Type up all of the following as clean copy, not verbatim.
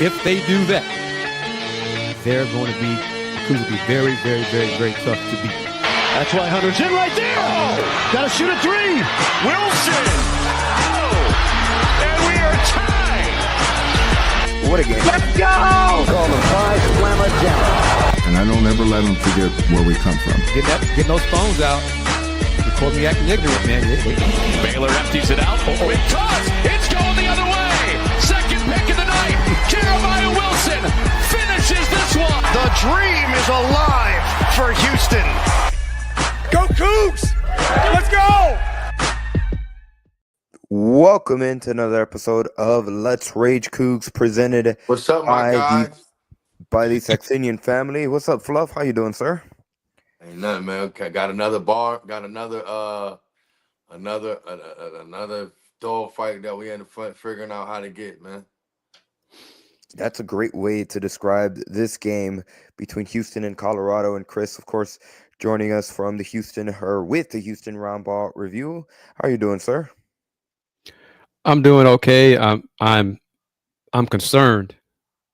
if they do that, they're going to be very, very, very, very tough to beat. That's why Hunter's in right there. Oh, got to shoot a three. Wilson. Oh, and we are tied. What a game. Let's go. Call the prize slammer general. And I don't ever let them forget where we come from. Getting those phones out. Record me acting ignorant, man. Baylor empties it out. Oh, it does. It's going the other way. Second pick of the night. Jeremiah Wilson finishes this one. The dream is alive for Houston. Go Cougs! Let's go! Welcome into another episode of Let's Rage Coogs, presented What's up, my guys? by the Saxenian Family. What's up, Fluff? How you doing, sir? Ain't nothing, man. Okay, got another bar. Got another dog fight that we in the front figuring out how to get, man. That's a great way to describe this game between Houston and Colorado. And Kris, of course, joining us from the Houston Round Ball Review. How are you doing, sir? I'm doing okay. I'm concerned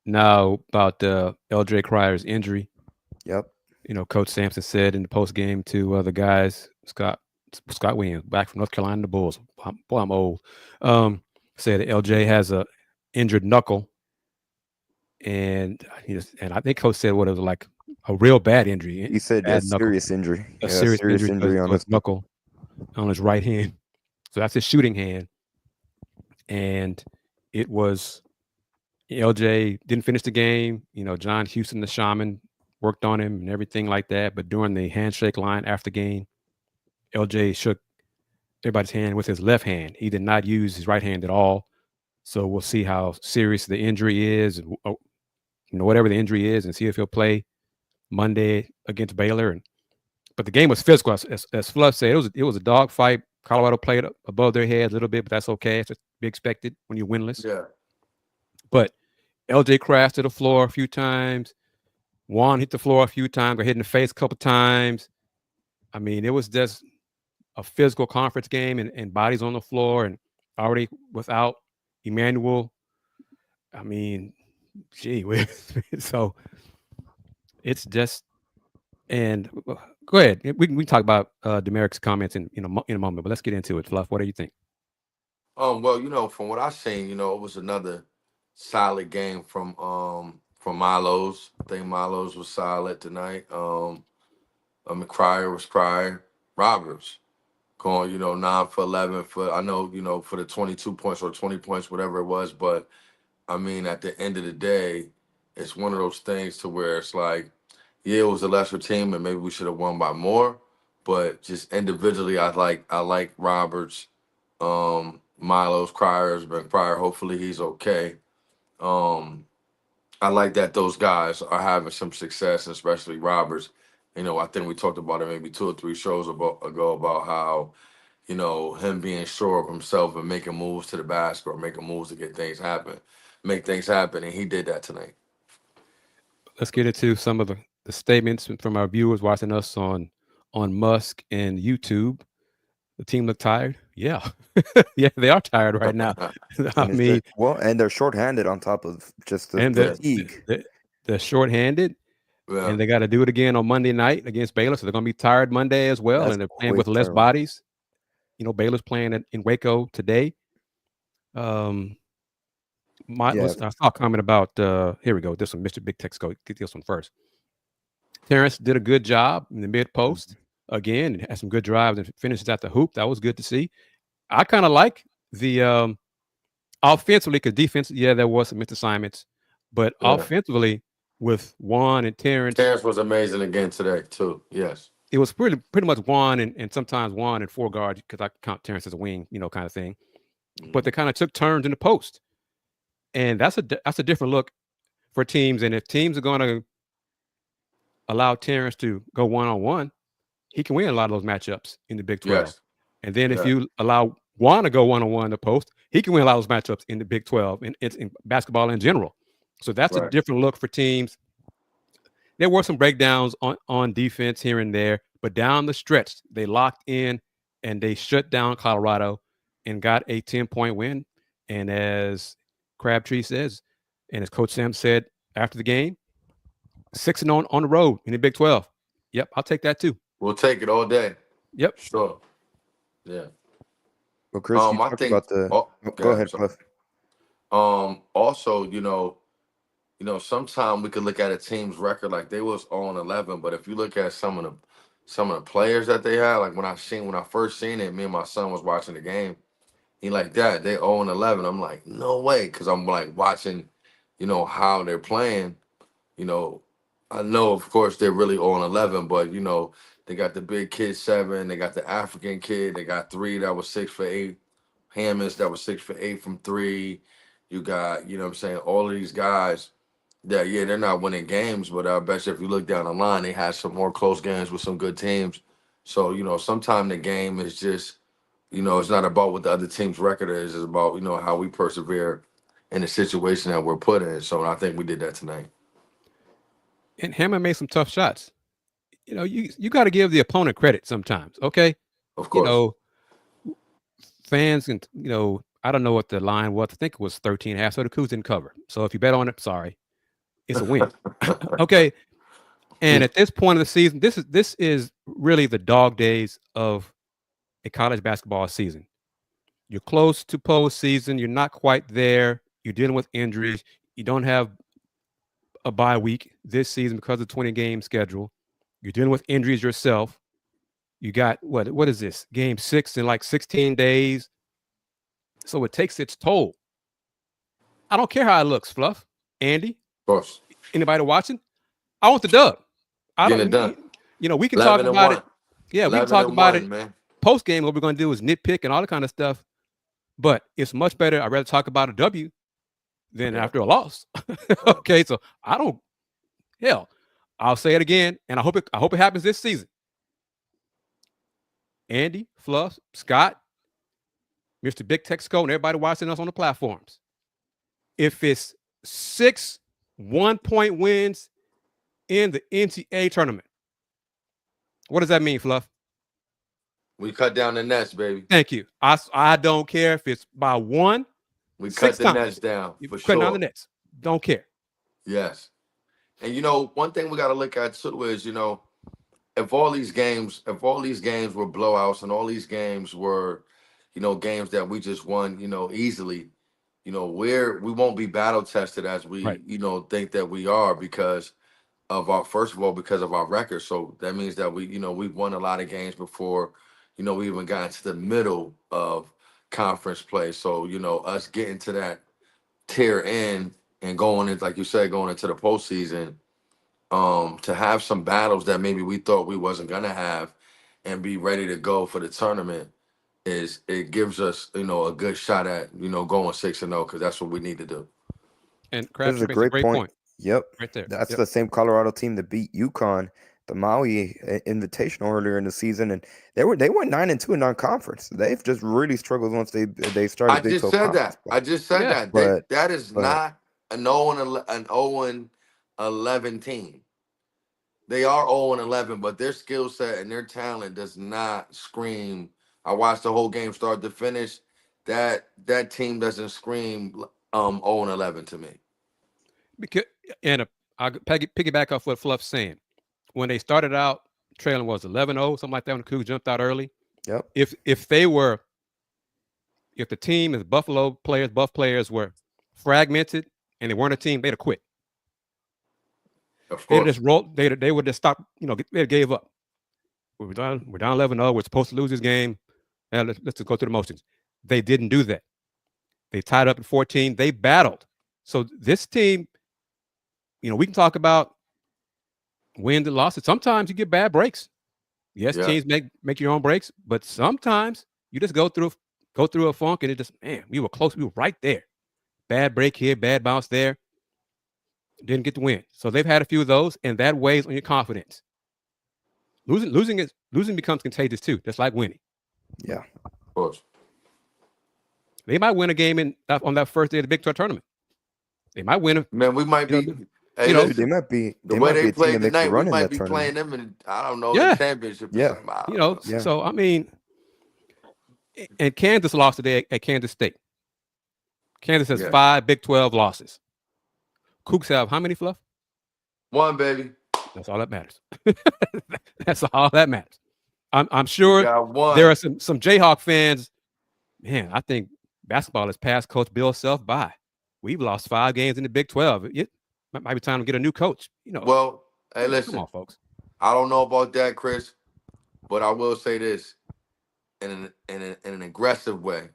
now about LJ Cryer's injury. Yep. You know, Coach Sampson said in the post game to the guys, Scott Williams, back from North Carolina, the Bulls. Boy, I'm old. Said that LJ has a injured knuckle, and I think Coach said what it was like a real bad injury. He said a serious injury. A serious injury on his knuckle, on his right hand. So that's his shooting hand. And it was LJ didn't finish the game. You know, John Houston, the shaman, worked on him and everything like that. But during the handshake line after the game, LJ shook everybody's hand with his left hand. He did not use his right hand at all. So we'll see how serious the injury is, and whatever the injury is, and see if he'll play Monday against Baylor. But the game was physical, as Fluff said. It was a dog fight. Colorado played above their heads a little bit, but that's okay. It's to be expected when you're winless. Yeah. But LJ crashed to the floor a few times. Juan hit the floor a few times, got hit in the face a couple times. I mean, it was just a physical conference game, and bodies on the floor, and already without Emmanuel. I mean, gee whiz. So it's just, and go ahead. We can talk about Demeric's comments in a moment, but let's get into it. Fluff, what do you think? Well, from what I've seen, it was another solid game from Milos. I think Milos was solid tonight. Cryer was Cryer. Roberts going, 9 for 11 for, I know, for the 22 points or 20 points, whatever it was. But I mean, at the end of the day, it's one of those things to where it's like, yeah, it was a lesser team and maybe we should have won by more. But just individually, I like Roberts, Milos, Cryer, hopefully he's okay. I like that those guys are having some success, especially Roberts. I think we talked about it maybe 2 or 3 shows ago about how, him being sure of himself and making moves to the basket or making moves to make things happen. And he did that tonight. Let's get into some of the statements from our viewers watching us on Musk and YouTube. The team looked tired. Yeah. Yeah, they are tired right now. And they're shorthanded on top of just the fatigue. They're shorthanded. Yeah. And they got to do it again on Monday night against Baylor. So they're going to be tired Monday as well. And they're playing with less bodies. Baylor's playing in Waco today. I saw a comment about, here we go. This one, Mr. Big Tex, go get this one first. Terrence did a good job in the mid post. Again, and had some good drives and finishes at the hoop. That was good to see. I kind of like the offensively, because defense, there was some missed assignments. But offensively, with Juan and Terrence. Terrence was amazing again today, too. Yes. It was pretty much Juan and sometimes Juan and 4 guards, because I count Terrence as a wing, kind of thing. But they kind of took turns in the post. And that's a different look for teams. And if teams are going to allow Terrence to go one-on-one, he can win a lot of those matchups in the Big 12. Yes. And then if you allow Juan to go one-on-one in the post, he can win a lot of those matchups in the Big 12 and it's in basketball in general. So that's a different look for teams. There were some breakdowns on defense here and there, but down the stretch, they locked in and they shut down Colorado and got a 10-point win. And as Crabtree says, And as Coach Sam said after the game, 6-0 on the road in the Big 12. Yep, I'll take that too. We'll take it all day. Yep. Sure. Yeah. Well, Kris, you talked about the. Go ahead, Fluff. Also, sometimes we could look at a team's record like they was 0-11, but if you look at some of the players that they had, like when I first seen it, me and my son was watching the game. He like, Dad, they 0-11. I'm like, no way, because I'm like watching, how they're playing. I know, of course, they're really 0-11, but they got the big kid 7, they got the African kid, they got 3 that was 6 for 8, Hammonds that was 6 for 8 from 3. You got, all of these guys that, they're not winning games, but I bet you if you look down the line, they had some more close games with some good teams. So, sometimes the game is just, it's not about what the other team's record is. It's about, how we persevere in the situation that we're put in. So I think we did that tonight. And Hammond made some tough shots. You got to give the opponent credit sometimes, okay? Of course. Fans can, I don't know what the line was. I think it was 13.5, so the Cougs didn't cover. So if you bet on it, sorry. It's a win. Okay. And at this point of the season, this is really the dog days of a college basketball season. You're close to postseason. You're not quite there. You're dealing with injuries. You don't have a bye week this season because of the 20-game schedule. You're dealing with injuries yourself. You got what is this? Game 6 in like 16 days. So it takes its toll. I don't care how it looks, Fluff, Andy. Of course. Anybody watching? I want the dub. Get it done. We can talk about it. Yeah, we can talk about it, man. Post game, what we're going to do is nitpick and all that kind of stuff. But it's much better. I'd rather talk about a W than after a loss. Okay, so I'll say it again, and I hope it happens this season. Andy, Fluff, Scott, Mr. Big Texaco, and everybody watching us on the platforms. If it's 6 1-point wins in the NCAA tournament, what does that mean, Fluff? We cut down the nets, baby. Thank you. I don't care if it's by 1. We cut the nets down. For sure. Cut down the nets. Don't care. Yes. And one thing we got to look at too is, if all these games were blowouts and all these games were, games that we just won, easily, we won't be battle tested as we, think that we are because of our record. So that means that we've won a lot of games before, we even got into the middle of conference play. So, us getting to that tier end and going into, like you said, going into the postseason, to have some battles that maybe we thought we wasn't gonna have and be ready to go for the tournament it gives us, a good shot at, going 6-0 because that's what we need to do. And Kraft makes a great point. Yep. Right there. That's the same Colorado team that beat UConn, the Maui Invitational earlier in the season, and they went 9-2 in non-conference. They've just really struggled once they started. I just said that. But that is not an 0-11 team. They are 0-11, but their skill set and their talent does not scream. I watched the whole game start to finish. That team doesn't scream 0-11 to me. I'll piggyback off what Fluff's saying. When they started out, trailing was 11-0, something like that when the Cougs jumped out early. Yep. If the team is Buff players were fragmented and they weren't a team, they'd have quit. Of course. They just rolled. They would just stop. They gave up. We're down 11-0. We're supposed to lose this game. And let's just go through the motions. They didn't do that. They tied up at 14. They battled. So this team, we can talk about wins and losses. Sometimes you get bad breaks. Yes, teams make your own breaks, but sometimes you just go through a funk and it just, man, we were close. We were right there. Bad break here, bad bounce there. Didn't get the win. So they've had a few of those, and that weighs on your confidence. Losing becomes contagious too, just like winning. Yeah. Of course. They might win a game on that first day of the Big 12 tournament. They might win. Man, we might be. They might be. The way they played tonight, we might be playing them in, I don't know, the championship. Yeah. So I mean, and Kansas lost today at Kansas State. Kansas has 5 Big 12 losses. Cougs have how many, Fluff? 1, baby. That's all that matters. That's all that matters. I'm sure there are some Jayhawk fans. Man, I think basketball has passed Coach Bill Self by. We've lost 5 games in the Big 12. It might be time to get a new coach. Well, hey, listen. Come on, folks. I don't know about that, Kris, but I will say this in an aggressive way.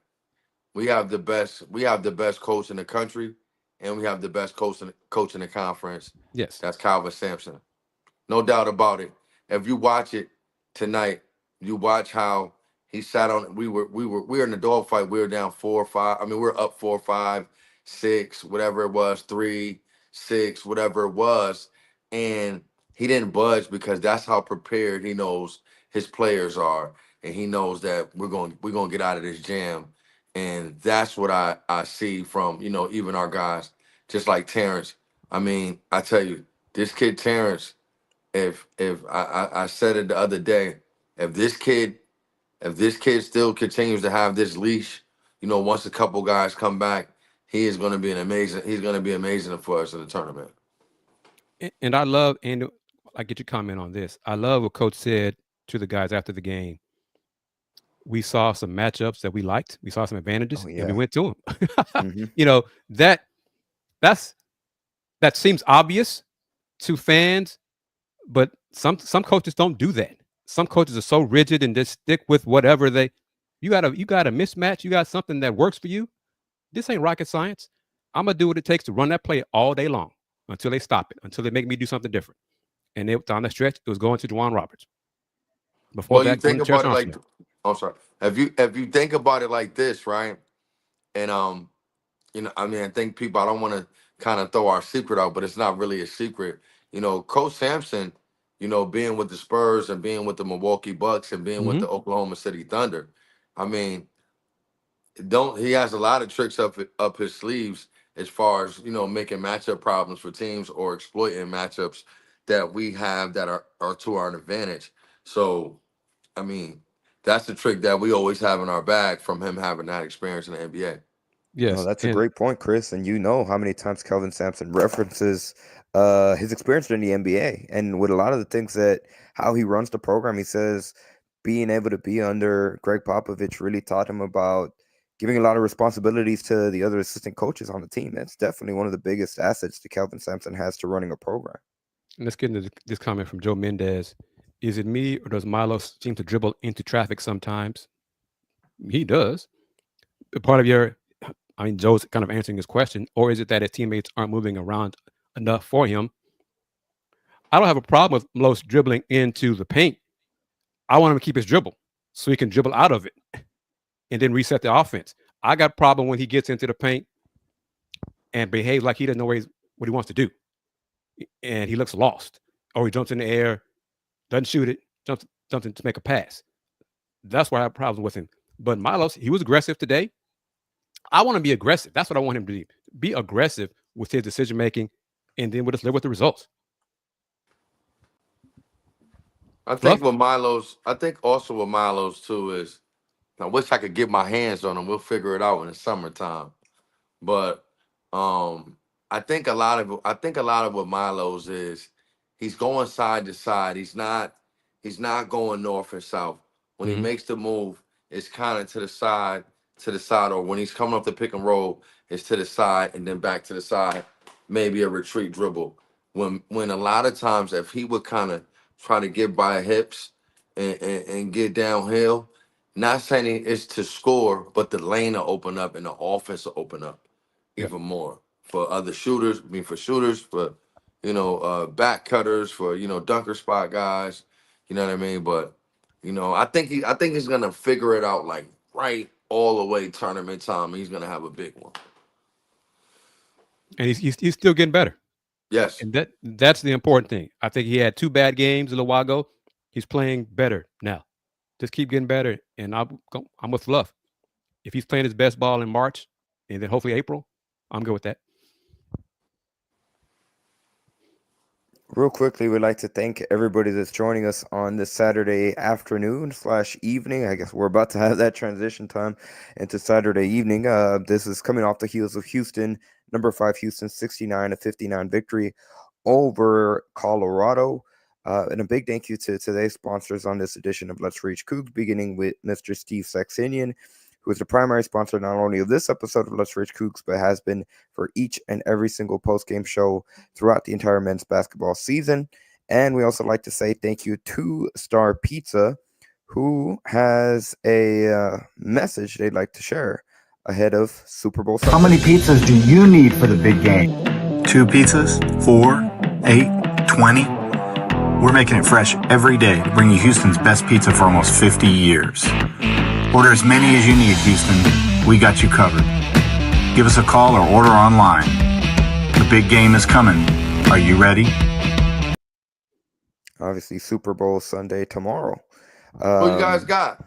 We have the best coach in the country, and we have the best coach in the conference. Yes. That's Calvin Sampson. No doubt about it. If you watch it tonight, you watch how he sat on. We were in the dogfight. We were down 4-5. I mean, we were up 4-5, 6, whatever it was, 3, 6, whatever it was, and he didn't budge because that's how prepared he knows his players are, and he knows that we're going to get out of this jam, and that's what I see from even our guys, just like Terrence. I mean, I tell you, this kid Terrence. If I said it the other day, if this kid still continues to have this leash, once a couple guys come back, he's going to be amazing for us in the tournament. And I love, and I get your comment on this. I love what Coach said to the guys after the game. We saw some matchups that we liked. We saw some advantages, and we went to them. That seems obvious to fans, but some coaches don't do that. Some coaches are so rigid and just stick with whatever you got a mismatch. You got something that works for you. This ain't rocket science. I'm gonna do what it takes to run that play all day long until they stop it, until they make me do something different. And down the stretch, it was going to Juwan Roberts. Before that, you think about it like, I'm sorry. If you think about it like this, right? And I mean, I think people. I don't want to kind of throw our secret out, but it's not really a secret. Coach Sampson, being with the Spurs and being with the Milwaukee Bucks and being with the Oklahoma City Thunder, I mean, he has a lot of tricks up his sleeves as far as making matchup problems for teams or exploiting matchups that we have that are to our advantage. So, I mean, that's the trick that we always have in our bag from him having that experience in the NBA. Yes, that's a great point, Kris. And how many times Kelvin Sampson references his experience in the NBA, and with a lot of the things how he runs the program, he says being able to be under Greg Popovich really taught him about giving a lot of responsibilities to the other assistant coaches on the team. That's definitely one of the biggest assets that Kelvin Sampson has to running a program. And let's get into this comment from Joe Mendez. Is it me, or does Milo seem to dribble into traffic sometimes? He does. Part of Joe's kind of answering his question, or is it that his teammates aren't moving around enough for him? I don't have a problem with Milos dribbling into the paint. I want him to keep his dribble so he can dribble out of it and then reset the offense. I got a problem when he gets into the paint and behaves like he doesn't know what he wants to do. And he looks lost, or he jumps in the air, doesn't shoot it, jumps in to make a pass. That's why I have a problem with him. But Milos, he was aggressive today. I want to be aggressive. That's what I want him to do. Be aggressive with his decision-making, and then we'll just live with the results. I think also with Milos too is, I wish I could get my hands on him. We'll figure it out in the summertime. But I think a lot of what Milos is, he's going side to side. He's not going north and south. When he makes the move, it's kind of to the side, or when he's coming off the pick and roll, it's to the side and then back to the side, maybe a retreat dribble. When a lot of times, if he would kind of try to get by hips and get downhill, not saying it's to score, but the lane will open up and the offense will open up even more for other shooters. I mean, for shooters, for back cutters, for dunker spot guys. You know what I mean? But I think he's gonna figure it out like right all the way tournament time. He's gonna have a big one. And he's still getting better. Yes. And that's the important thing. I think he had 2 bad games a little while ago. He's playing better now. Just keep getting better. And I'm with Fluff. If he's playing his best ball in March and then hopefully April, I'm good with that. Real quickly, we'd like to thank everybody that's joining us on this Saturday afternoon/evening. I guess we're about to have that transition time into Saturday evening. This is coming off the heels of Houston, number 5 Houston, 69-59 victory over Colorado. And a big thank you to today's sponsors on this edition of Let's Rage Coogs, beginning with Mr. Steve Saxenian, who is the primary sponsor not only of this episode of Let's Rage Coogs, but has been for each and every single post-game show throughout the entire men's basketball season. And we also like to say thank you to Star Pizza, who has a message they'd like to share ahead of Super Bowl Sunday. How many pizzas do you need for the big game? 2 pizzas? 4? 8? 20? We're making it fresh every day to bring you Houston's best pizza for almost 50 years. Order as many as you need, Houston. We got you covered. Give us a call or order online. The big game is coming. Are you ready? Obviously, Super Bowl Sunday tomorrow. Who you guys got?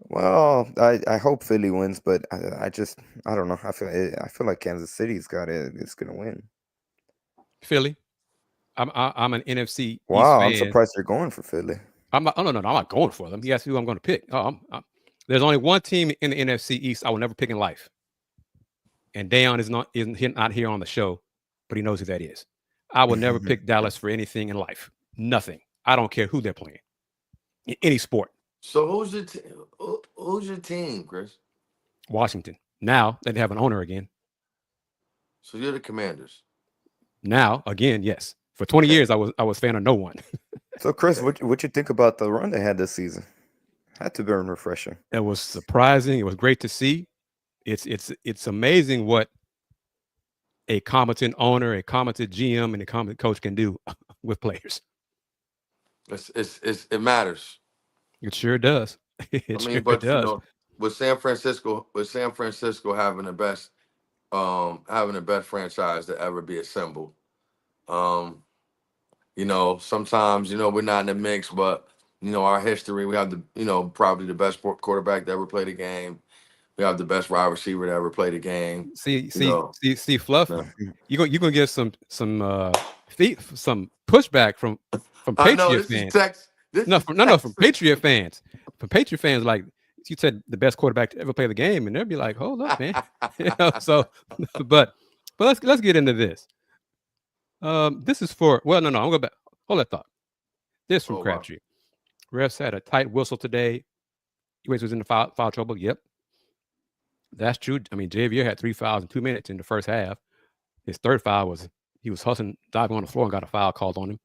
Well, I hope Philly wins, but I don't know. I feel like Kansas City's got it. It's gonna win. Philly. I'm an NFC. Wow, East I'm fan. surprised you're going for Philly. I'm not going for them. You asked who I'm going to pick. There's only one team in the NFC East I will never pick in life, and Dayon isn't not here on the show, but he knows who that is. I will never pick Dallas for anything in life. Nothing. I don't care who they're playing in any sport. So who's your team, Kris? Washington. Now that they have an owner again. So you're the Commanders. Now again, yes. For 20 years, I was fan of no one. So, Kris, what you think about the run they had this season? Had to be refreshing. It was surprising. It was great to see. It's amazing what a competent owner, a competent GM, and a competent coach can do with players. It matters. It sure does. It sure but does. You know, with San Francisco having the best franchise to ever be assembled. You know, sometimes, you know, we're not in the mix, but, you know, our history, we have probably the best quarterback to ever play the game. We have the best wide receiver to ever play the game. See, Fluff, yeah. you're gonna get some pushback from Patriot fans. From Patriot fans. From Patriot fans, like you said, the best quarterback to ever play the game, and they'll be like, "Hold up, man." But let's get into this. This is for I'm gonna go back. Hold that thought. This from Crabtree. Wow. Refs had a tight whistle today. He was in the foul trouble. Yep. That's true. I mean, Javier had 3 fouls in 2 minutes in the first half. His third foul was he was hustling, diving on the floor and got a foul called on him.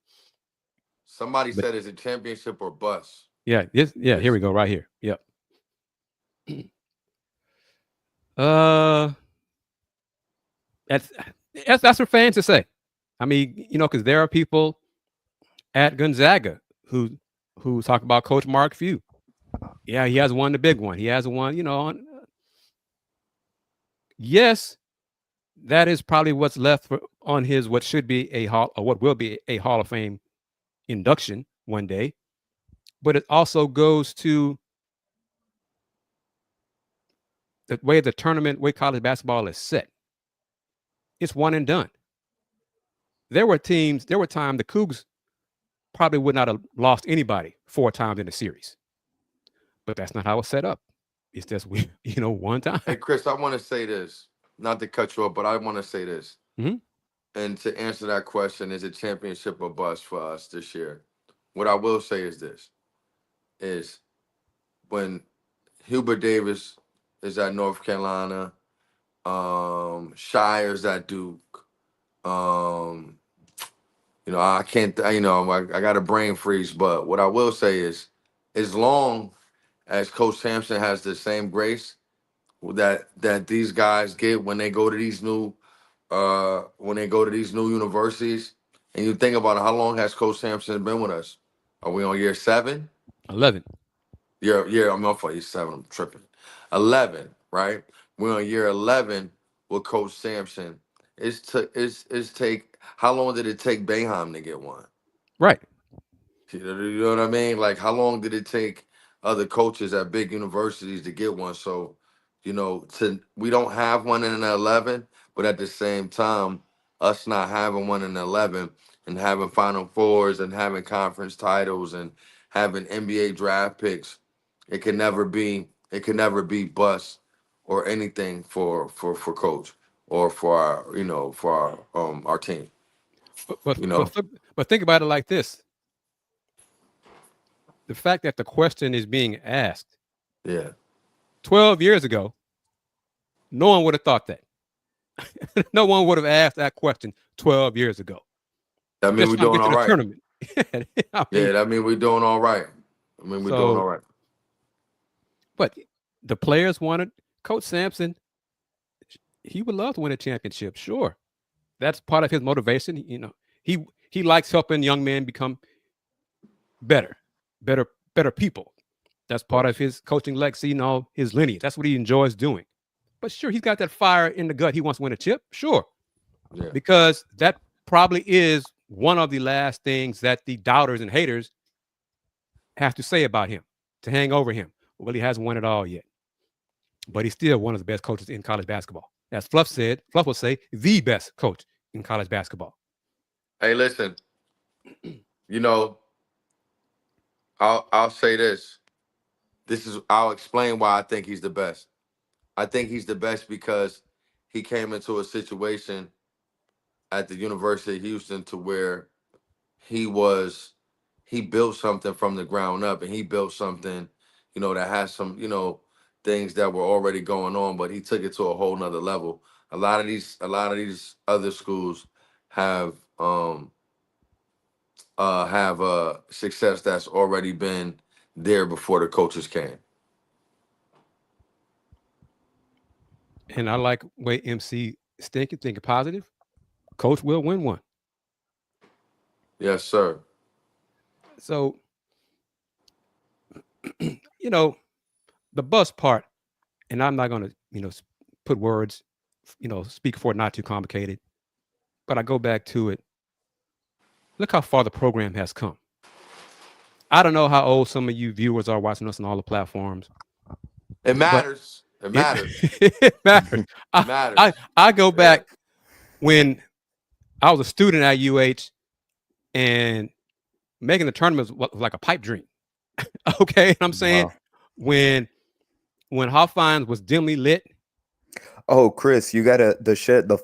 Somebody said it's a championship or bust. Yeah, here we go, right here. Yep. That's for fans to say. I mean, you know, because there are people at Gonzaga who talk about Coach Mark Few. Yeah, he has won the big one. He has won, you know. Yes, that is probably what's left on his what should be what will be a Hall of Fame induction one day. But it also goes to the way college basketball is set. It's one and done. There were times the Cougs probably would not have lost anybody 4 times in a series. But that's not how it's set up. It's just, one time. Hey, Kris, I want to say this. Not to cut you off, but I want to say this. Mm-hmm. And to answer that question, is it championship or bust for us this year? What I will say is this. Is when Hubert Davis is at North Carolina, Shire's at Duke, I can't, I got a brain freeze, but what I will say is, as long as Coach Sampson has the same grace that these guys get when they go to these new universities, and you think about it, how long has Coach Sampson been with us? Are we on year 7? 11. Yeah, I'm off for year 7. I'm tripping. 11, right? We're on year 11 with Coach Sampson. How long did it take Boeheim to get one? Right. You know what I mean? Like, how long did it take other coaches at big universities to get one? So, we don't have one in an 11, but at the same time, us not having one in 11 and having Final Fours and having conference titles and having NBA draft picks, it can never be bust or anything for Coach or for our team. But think about it like this: the fact that the question is being asked, 12 years ago, no one would have thought that. No one would have asked that question 12 years ago. That means we're doing all right. Tournament. That means we're doing all right. Doing all right. But the players wanted Coach Sampson. He would love to win a championship. Sure, that's part of his motivation. He likes helping young men become better people. That's part of his coaching legacy and all his lineage. That's what he enjoys doing. But sure, he's got that fire in the gut. He wants to win a chip. Sure. Yeah. Because that probably is one of the last things that the doubters and haters have to say about him, to hang over him. Well, he hasn't won it all yet. But he's still one of the best coaches in college basketball. As Fluff will say, the best coach in college basketball. Hey, listen, I'll say this. I'll explain why I think he's the best. I think he's the best because he came into a situation at the University of Houston to where he built something from the ground up, and he built something, that has some, things that were already going on, but he took it to a whole nother level. A lot of these other schools have success that's already been there before the coaches came. And I like the way MC is thinking positive. Coach will win one. Yes, sir. So, the bus part, and I'm not going to, put words, speak for it, not too complicated. But I go back to it. Look how far the program has come. I don't know how old some of you viewers are watching us on all the platforms. It matters. It matters. It matters. I go back when I was a student at UH, and making the tournament was like a pipe dream. Okay, I'm saying when Hofheinz was dimly lit. Oh, Kris, you got the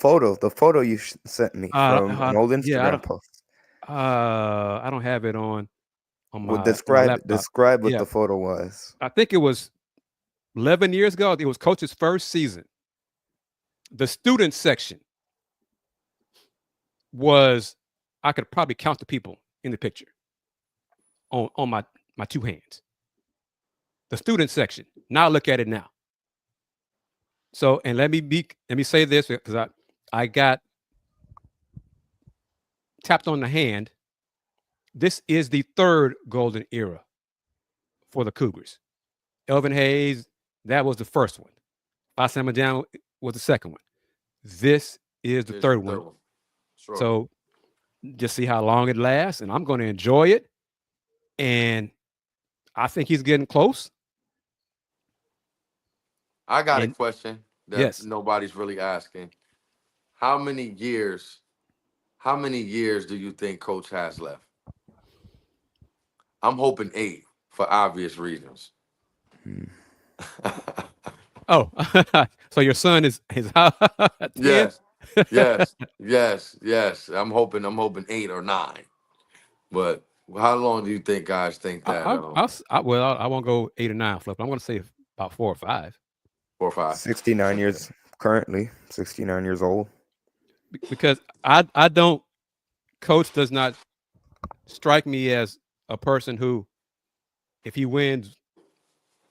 photo you sent me from an old Instagram post. I don't have it on my describe what the photo was. I think it was 11 years ago. It was Coach's first season. The student section was, I could probably count the people in the picture on my two hands. The student section. Now look at it now. So, and let me say this, because I got tapped on the hand. This is the third golden era for the Cougars. Elvin Hayes, that was the first one. Asamoah was the second one. This is the third one. Sure. So just see how long it lasts, and I'm going to enjoy it. And I think he's getting close. I got a question that nobody's really asking. How many years do you think Coach has left? I'm hoping 8 for obvious reasons. Oh, so your son is yes. I'm hoping 8 or 9. But how long do you think guys think that? I won't go 8 or 9, Fluff. I'm going to say about 4 or 5. 4 or 5. 69 years currently. 69 years old. Because I don't. Coach does not strike me as a person who, if he wins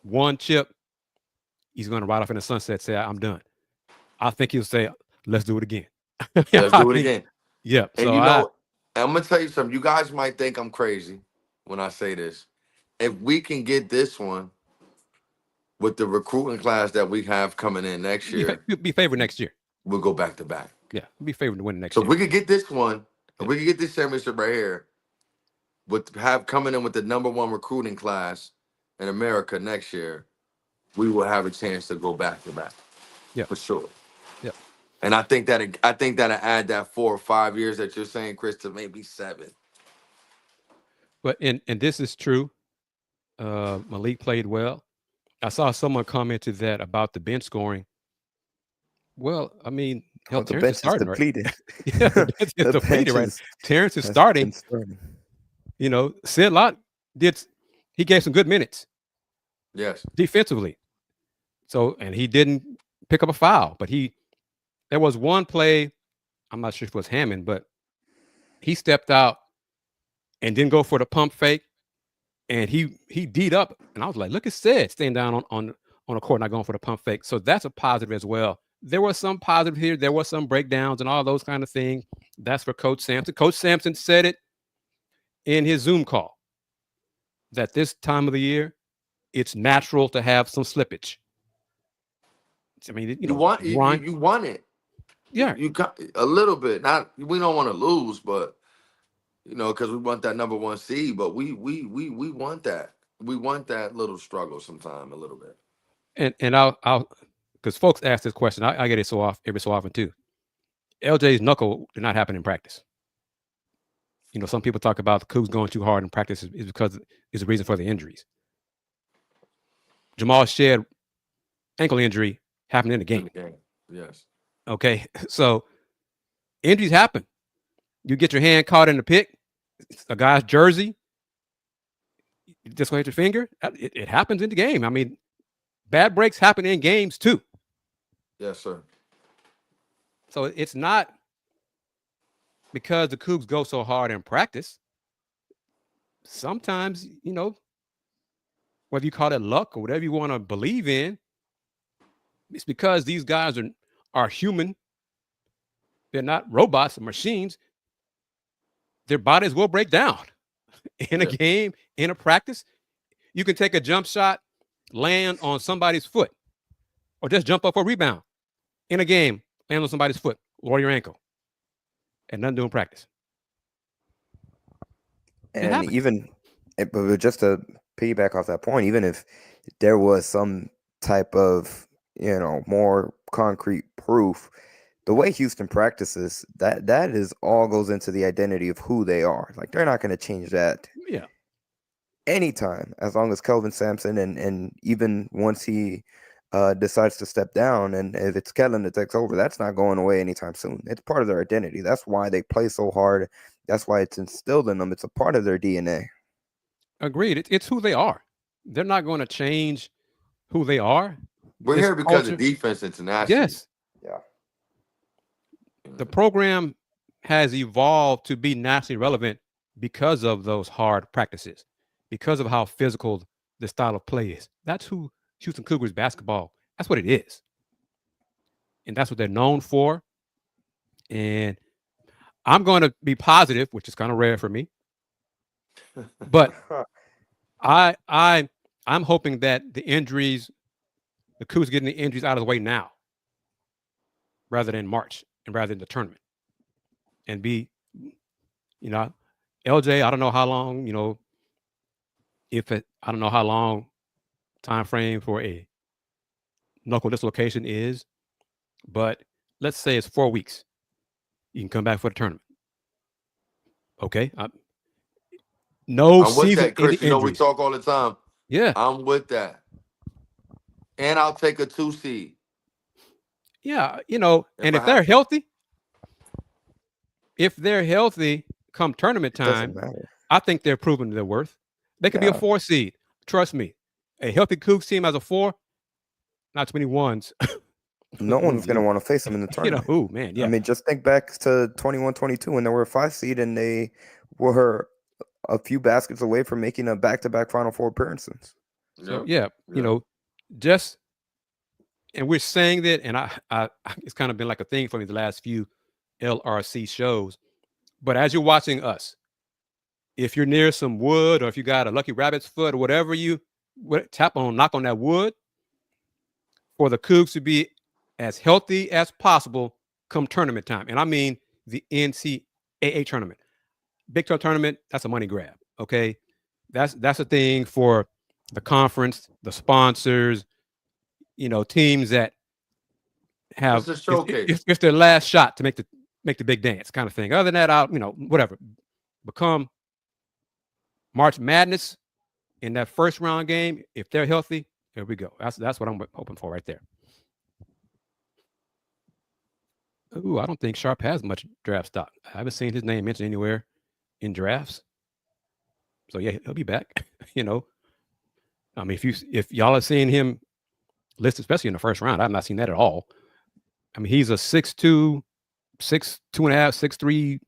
one chip, he's going to ride off in the sunset, say, I'm done. I think he'll say, let's do it again. Let's do it again. Yeah. And so I'm going to tell you something. You guys might think I'm crazy when I say this. If we can get this one with the recruiting class that we have coming in next year. Be favored next year. We'll go back to back. Yeah, be favored to win next year. So if we could get this one, if we could get this championship right here, coming in with the #1 recruiting class in America next year, we will have a chance to go back to back. Yeah. For sure. Yeah. And I think that'll add that 4 or 5 years that you're saying, Kris, to maybe 7. But and this is true. Malik played well. I saw someone commented that about the bench scoring. Well, I mean, hell, The Terrence bench is starting, is depleted. right? Yeah, the bench is The depleted, bench right? Terrence is has starting. been starting. You know, Sid Lott he gave some good minutes Yes. defensively. So, and he didn't pick up a foul, but there was one play, I'm not sure if it was Hammond, but he stepped out and didn't go for the pump fake, and he D'd up, and I was like, look at Sid staying down on the court, not going for the pump fake. So that's a positive as well. There was some positive here. There was some breakdowns and all those kind of things. That's for Coach Sampson. Coach Sampson said it in his Zoom call that this time of the year, it's natural to have some slippage. I mean, You want it. Yeah. You got a little bit. We don't want to lose, but because we want that number 1 seed, but we want that. We want that little struggle sometime, a little bit. And I'll because folks ask this question. I get it every so often too. LJ's knuckle did not happen in practice. Some people talk about the Cougs going too hard in practice is because it's a reason for the injuries. Jamal Shead ankle injury happened in the game. Yes. Okay, so injuries happen. You get your hand caught in the pick, a guy's jersey, you just hit your finger. It happens in the game. I mean, bad breaks happen in games too. Yes, sir. So it's not because the Cougs go so hard in practice. Sometimes, whether you call it luck or whatever you want to believe in, it's because these guys are human. They're not robots or machines. Their bodies will break down in a game, in a practice. You can take a jump shot, land on somebody's foot, or just jump up for a rebound in a game, land on somebody's foot, or your ankle, and nothing doing practice. And but just to piggyback off that point, even if there was some type of more concrete proof, the way Houston practices, that is all goes into the identity of who they are. Like, they're not going to change that. Yeah. Anytime, as long as Kelvin Sampson and even once he decides to step down, and if it's Kellen that takes over, that's not going away anytime soon. It's part of their identity. That's why they play so hard. That's why it's instilled in them. It's a part of their DNA. Agreed. It's who they are. They're not going to change who they are. We're here because of defense internationally. Yes. Yeah. The program has evolved to be nationally relevant because of those hard practices, because of how physical the style of play is. That's who Houston Cougars basketball, that's what it is. And that's what they're known for. And I'm going to be positive, which is kind of rare for me. But I'm hoping that the Cougs getting the injuries out of the way now, rather than March and rather than the tournament. And LJ, I don't know how long, I don't know how long time frame for a knuckle dislocation is, but let's say it's 4 weeks. You can come back for the tournament. Okay. No I'm with that, Kris. injuries. We talk all the time. Yeah. I'm with that. And I'll take a 2 seed. Yeah, and if they're healthy come tournament time, I think they're proving their worth. They could be a 4 seed. Trust me. A healthy Cougs team as a 4, not too many ones. No one's going to want to face them in the tournament. Who, man? Yeah. I mean, just think back to 21-22 when they were a 5 seed and they were a few baskets away from making a back-to-back Final Four appearances. So, and we're saying that, and I it's kind of been like a thing for me the last few LRC shows. But as you're watching us, if you're near some wood or if you got a lucky rabbit's foot or whatever knock on that wood, for the Cougs to be as healthy as possible come tournament time. And I mean the NCAA tournament. Big 12 tournament, that's a money grab. Okay. That's a thing for the conference, the sponsors, teams that have It's a showcase. it's their last shot to make the big dance kind of thing. Other than that, I'll whatever. Become March Madness in that first round game. If they're healthy, here we go. That's what I'm hoping for right there. Ooh, I don't think Sharp has much draft stock. I haven't seen his name mentioned anywhere in drafts. So yeah, he'll be back. I mean, if y'all are seeing him listed, especially in the first round, I've not seen that at all. I mean, he's a 6'2", 6'2.5", 6'3"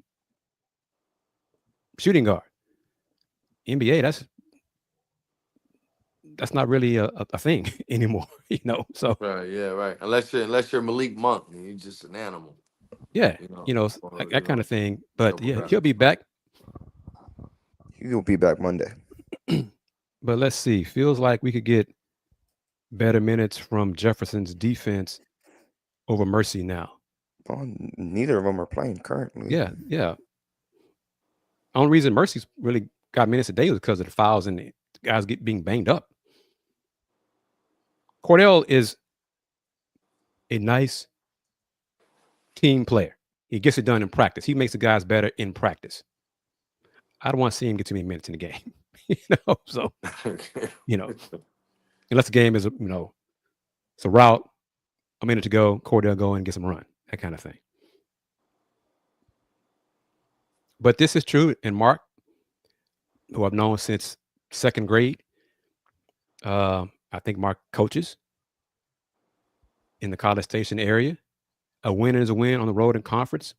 shooting guard. NBA, that's not really a thing anymore, So Right, yeah, right. Unless you're Malik Monk, you're just an animal. Yeah, that kind of thing. But yeah, he'll be back. He'll be back Monday. But let's see. Feels like we could get better minutes from Jefferson's defense over Mercy now. Well, neither of them are playing currently. Yeah. Only reason Mercy's really got minutes a day was because of the fouls and the guys being banged up. Cordell is a nice team player. He gets it done in practice. He makes the guys better in practice. I don't want to see him get too many minutes in the game. So, unless the game is, it's a route, a minute to go, Cordell go and get some run, that kind of thing. But this is true. And Mark, who I've known since second grade, I think Mark coaches in the College Station area. A win is a win on the road in conference.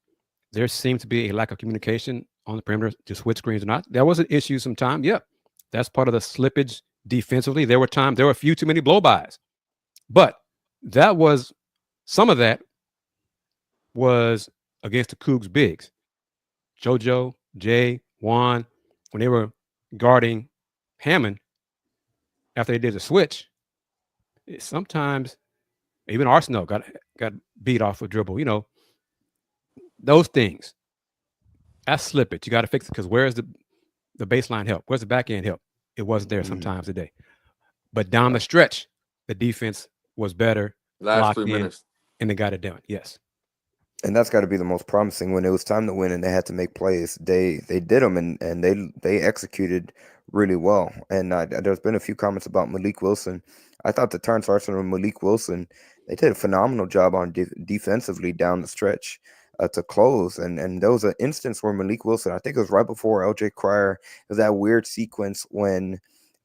There seems to be a lack of communication on the perimeter to switch screens or not. There was an issue sometime. Yeah, that's part of the slippage defensively. There were a few too many blow-bys. But some of that was against the Cougs bigs. JoJo, Jay, Juan, when they were guarding Hammond after they did the switch, sometimes even Arsenal got beat off a dribble. Those things. That's slippage. You got to fix it because where's the baseline help? Where's the back end help? It wasn't there sometimes today. But down the stretch, the defense was better. Last 3 minutes. And they got it done. Yes. And that's got to be the most promising. When it was time to win and they had to make plays, they did them and they executed really well. And there's been a few comments about Malik Wilson. I thought the Terrence Arsenal and Malik Wilson, they did a phenomenal job on defensively down the stretch to close. And there was an instance where Malik Wilson, I think it was right before LJ Cryer, it was that weird sequence when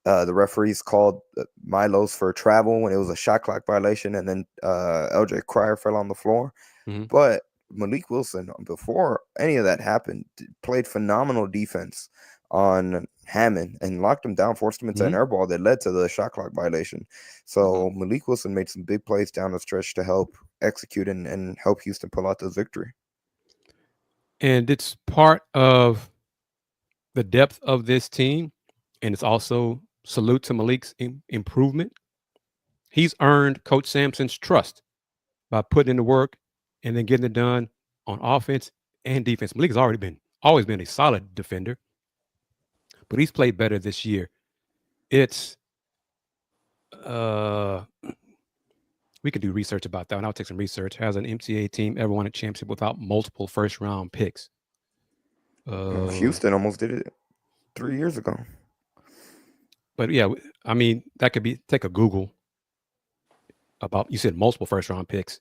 the referees called Milos for travel when it was a shot clock violation, and then LJ Cryer fell on the floor. Mm-hmm. But Malik Wilson, before any of that happened, played phenomenal defense on Hammond and locked him down, forced him into an air ball that led to the shot clock violation. So Malik Wilson made some big plays down the stretch to help execute and help Houston pull out the victory. And it's part of the depth of this team, and it's also salute to Malik's improvement. He's earned Coach Sampson's trust by putting in the work and then getting it done on offense and defense. Malik has always been a solid defender, but he's played better this year. It's we could do research about that, and I'll take some research. Has an MCAA team ever won a championship without multiple first-round picks? Houston almost did it 3 years ago. But yeah, I mean, that could be, take a Google about, you said multiple first-round picks.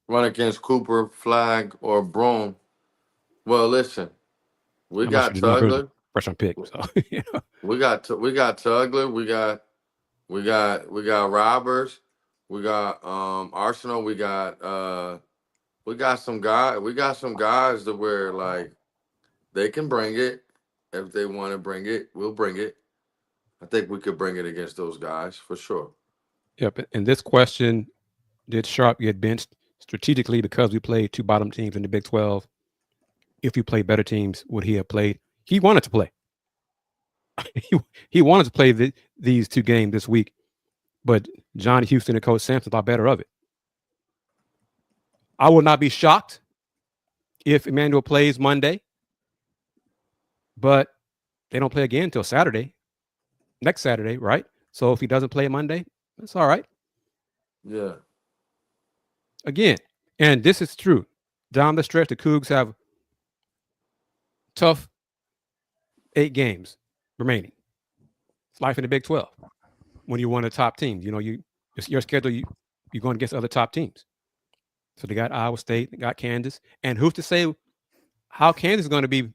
Run against Cooper, Flag, or Broome. Well, listen, we got Tugler. First-round pick. So, We got Tugler. We got Roberts. We got Arsenal. We got some guys that where like they can bring it if they want to bring it. We'll bring it. I think we could bring it against those guys for sure. Yep. And this question, did Sharp get benched strategically because we played two bottom teams in the Big 12? If we played better teams, would he have played? He wanted to play. He wanted to play these two games this week, but Johnny Houston and Coach Sampson thought better of it. I will not be shocked if Emmanuel plays Monday, but they don't play again until next Saturday, right? So if he doesn't play Monday, that's all right. Yeah. again, and this is true. Down the stretch, the Cougs have tough 8 games remaining. It's life in the Big 12. When you're one of the top teams, your schedule, you're going against other top teams. So they got Iowa State, they got Kansas, and who's to say how Kansas is going to be,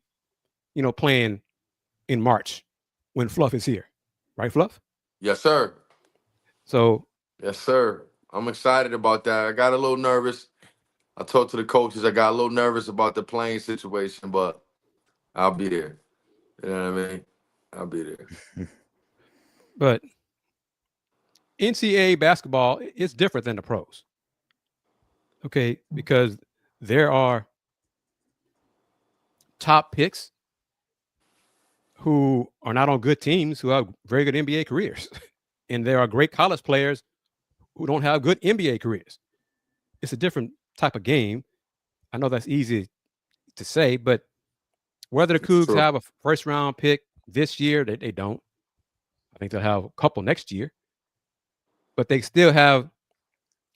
playing in March when Fluff is here, right, Fluff? Yes, sir. So, yes, sir. I'm excited about that. I got a little nervous. I talked to the coaches. I got a little nervous about the playing situation, but I'll be there. You know what I mean? I'll be there. But NCAA basketball is different than the pros. Okay, because there are top picks who are not on good teams who have very good NBA careers. And there are great college players who don't have good NBA careers. It's a different type of game. I know that's easy to say, but whether the Cougs have a first round pick this year, they don't. I think they'll have a couple next year. But they still have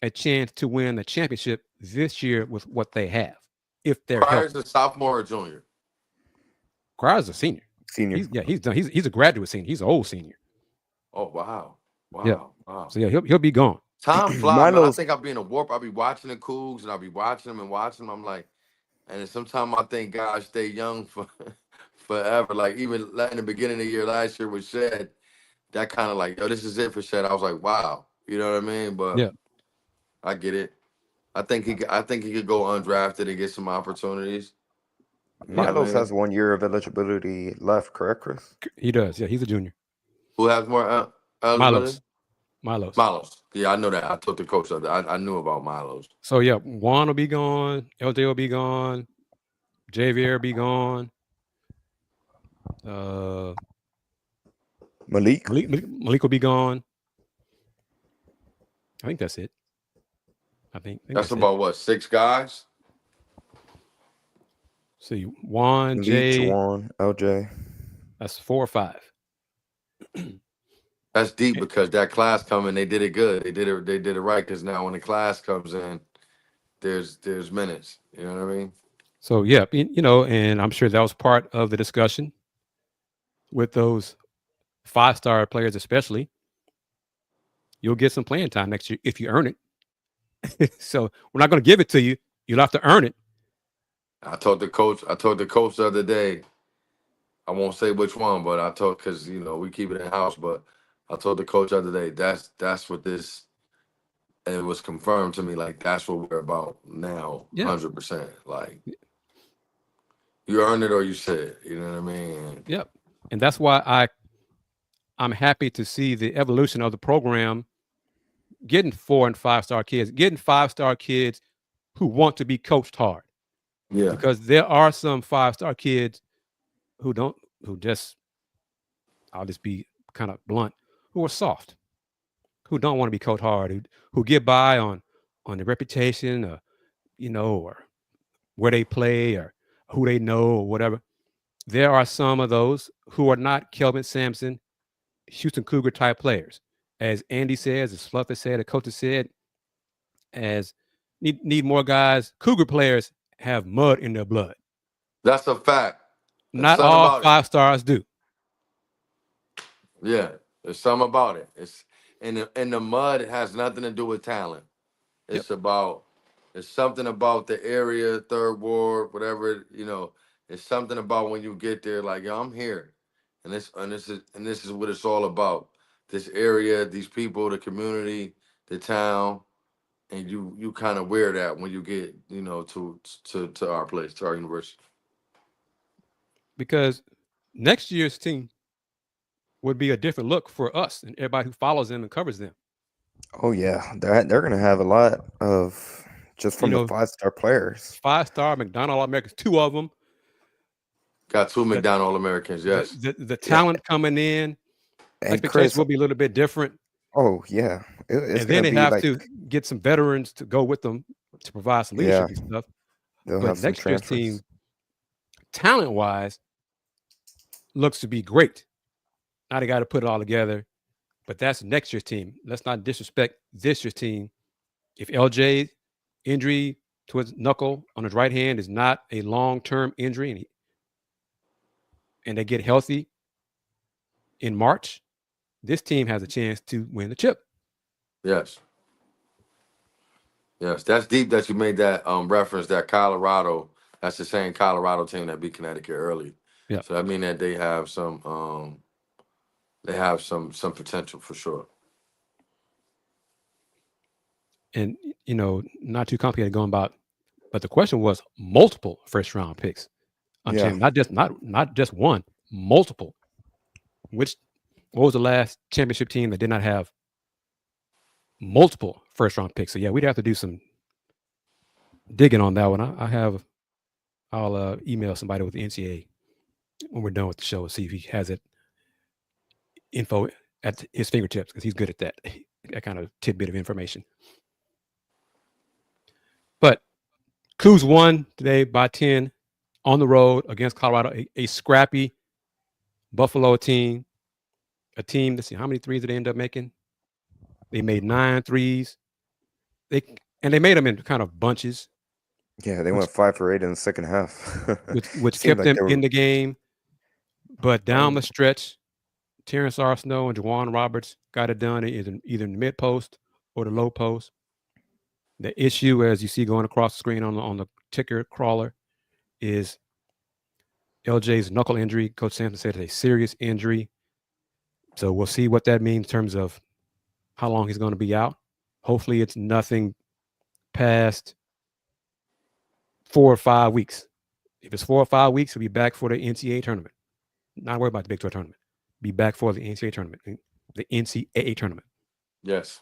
a chance to win the championship this year with what they have. If they're Crier's a sophomore or junior? Crier's a senior. Senior. He's done. He's a graduate senior. He's an old senior. Oh, wow. Wow. Yeah. Wow. So yeah, he'll be gone. Time flies. Man. I think I'll be in a warp. I'll be watching the Cougs and I'll be watching them and watching them. I'm like, and sometimes I think guys stay young for forever. Like even in the beginning of the year last year with Shed, that kind of like, yo, this is it for Shed. I was like, wow. You know what I mean? But yeah, I get it. I think he could go undrafted and get some opportunities. Milos has 1 year of eligibility left, correct, Kris? He does. Yeah, he's a junior. Who has more eligibility? Milos. Yeah, I know that. I told the coach that. I knew about Milos. So yeah, Juan will be gone. LJ will be gone. Javier will be gone. Malik will be gone. I think that's it. I think that's about what, 6 guys? See, Juan, Malik, Jay, Juwan, LJ. That's 4 or 5. That's deep because that class coming, they did it good. They did it right because now when the class comes in, there's minutes. You know what I mean? So yeah, and I'm sure that was part of the discussion with those 5-star players, especially. You'll get some playing time next year if you earn it. So we're not going to give it to you. You'll have to earn it. I told the coach the other day, I won't say which one, but because we keep it in house, but I told the coach the other day, that's what this, and it was confirmed to me, like that's what we're about now, 100%. Like you earn it or you sit, you know what I mean? Yep. And that's why I'm happy to see the evolution of the program, getting 4- and 5-star kids, getting 5-star kids who want to be coached hard. Yeah. Because there are some 5-star kids who just, I'll just be kind of blunt, who are soft, who don't want to be coached hard, who get by on the reputation, or where they play or who they know or whatever. There are some of those who are not Kelvin Sampson, Houston Cougar type players. As Andy says, as Fluff has said, the coach has said, as need more guys. Cougar players have mud in their blood. That's a fact. Not all 5-stars do. Yeah, there's something about it. It's and the mud has nothing to do with talent. It's it's something about the area, third ward, whatever, it's something about when you get there, like, yo, I'm here. And this is what it's all about. This area, these people, the community, the town, and you kind of wear that when you get, to our place, to our university. Because next year's team would be a different look for us and everybody who follows them and covers them. Oh yeah, they're going to have a lot of just from the 5-star players. 5-star McDonald All-Americans, 2 of them. Got 2 McDonald All-Americans, yes. The talent coming in, and expectations will be a little bit different. Oh yeah, and then they have to get some veterans to go with them to provide some leadership and stuff. But next year's team, talent-wise, looks to be great. Now they got to put it all together, but that's next year's team. Let's not disrespect this year's team. If LJ injury to his knuckle on his right hand is not a long-term injury, and they get healthy in March, this team has a chance to win the chip. Yes. Yes, that's deep that you made that reference that Colorado, that's the same Colorado team that beat Connecticut early. Yeah. So I mean that they have some potential for sure. And not too complicated going about, but the question was multiple first round picks. Not just one, multiple. What was the last championship team that did not have multiple first round picks? So yeah, we'd have to do some digging on that one. I'll email somebody with the NCAA when we're done with the show and see if he has it info at his fingertips, because he's good at that kind of tidbit of information. But Cougs won today by 10 on the road against Colorado, a scrappy Buffalo team, a team. Let's see, how many threes did they end up making? They made 9 threes. They made them in kind of bunches. Yeah, they went 5 for 8 in the second half, which kept them in the game. But down the stretch, Terrence Arsenault and Juwan Roberts got it done either in the mid post or the low post. The issue, as you see going across the screen on the ticker crawler, is LJ's knuckle injury. Coach Sampson said it's a serious injury. So we'll see what that means in terms of how long he's going to be out. Hopefully it's nothing past 4 or 5 weeks. If it's 4 or 5 weeks, he'll be back for the NCAA tournament. Not worry about the Big 12 tournament. Be back for the NCAA tournament. The NCAA tournament. Yes.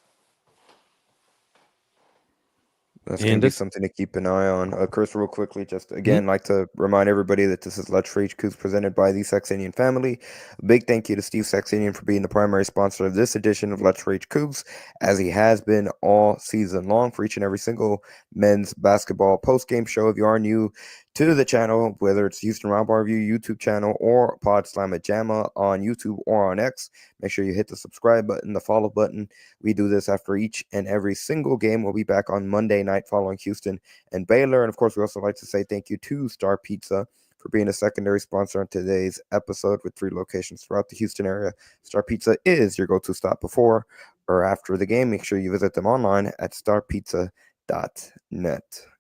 That's going to be something to keep an eye on. Kris, real quickly, just again, like to remind everybody that this is Let's Rage Coogs presented by the Saxenian Family. A big thank you to Steve Saxenian for being the primary sponsor of this edition of Let's Rage Coogs, as he has been all season long for each and every single men's basketball post-game show. If you are new to the channel, whether it's Houston Roundball Review YouTube channel or Pod Slamma Jamma on YouTube or on X, make sure you hit the subscribe button, the follow button. We do this after each and every single game. We'll be back on Monday night following Houston and Baylor. And of course, we also like to say thank you to Star Pizza for being a secondary sponsor on today's episode with 3 locations throughout the Houston area. Star Pizza is your go-to stop before or after the game. Make sure you visit them online at starpizza.net.